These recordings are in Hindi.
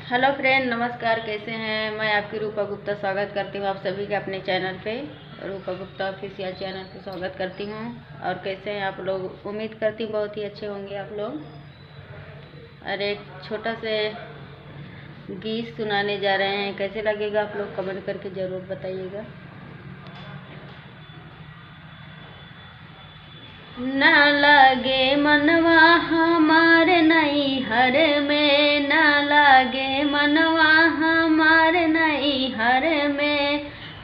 हेलो फ्रेंड, नमस्कार। कैसे हैं? मैं आपकी रूपा गुप्ता स्वागत करती हूँ आप सभी का अपने चैनल पे। रूपा गुप्ता ऑफिशियल चैनल पे स्वागत करती हूँ। और कैसे हैं आप लोग? उम्मीद करती हूँ बहुत ही अच्छे होंगे आप लोग। और एक छोटा से गीत सुनाने जा रहे हैं, कैसे लगेगा आप लोग कमेंट करके ज़रूर बताइएगा। ना लगे मनवा हमारे नैहर में, ना लगे मनवा हमारे नैहर में।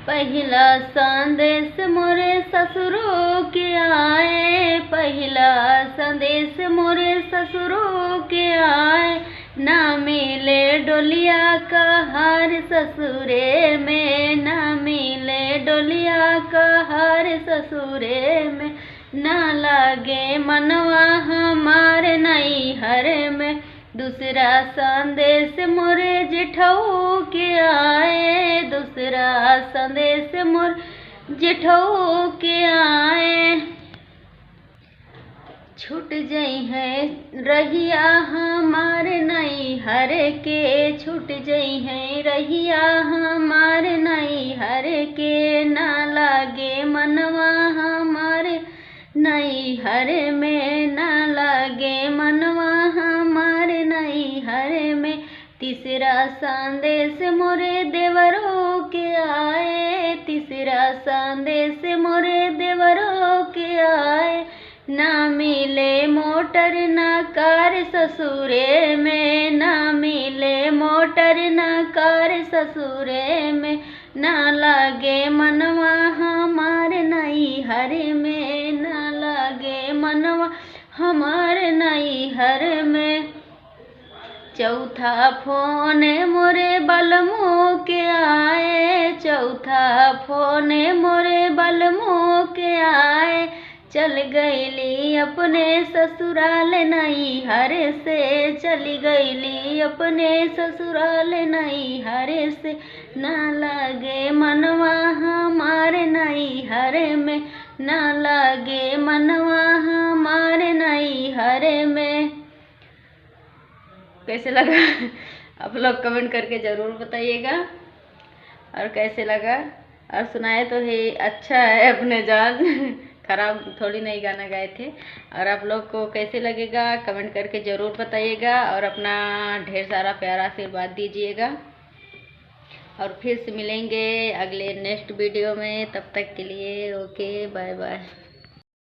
पहला संदेश मोरे ससुरों के आए, पहला संदेश मोरे ससुरों के आए। ना मिले डोलिया का हार ससुरे में, ना मिले डोलिया का हार ससुरे में। ना लागे मनवा हमारे नैहर में। दूसरा संदेश मोरे जेठऊ के आए, दूसरा संदेश मोर जेठऊ के आए। छूट जई है रहिया हमारे नैहर के, छूट जई है रहिया हमारे नैहर के। ना लागे मनवा हमारे नैहर में, ना लागे मनवा हमारे नैहर में। तीसरा संदेश मोरे देवरों के आए, तीसरा संदेश मोरे देवरों के आए। ना मिले मोटर ना कार ससुरे में, ना मिले मोटर ना कार ससुरे में। ना लागे मनवा हमारे नैहर में, ना लागे मनवा हमारे नैहर में। चौथा फोन मोरे बलमों के आए, चौथा फोन मोरे बलमों के आए। चल गईली अपने ससुराल नैहर से, चली गईली अपने ससुराल नैहर से। ना लागे मनवा हमारे नैहर में, ना लागे मनवा हमारे नैहर में। कैसे लगा आप लोग कमेंट करके ज़रूर बताइएगा। और कैसे लगा? और सुनाए तो है अच्छा है अपने जान खराब थोड़ी नहीं गाना गाए थे। और आप लोग को कैसे लगेगा कमेंट करके ज़रूर बताइएगा। और अपना ढेर सारा प्यारा आशीर्वाद दीजिएगा। और फिर से मिलेंगे अगले नेक्स्ट वीडियो में। तब तक के लिए ओके, बाय बाय।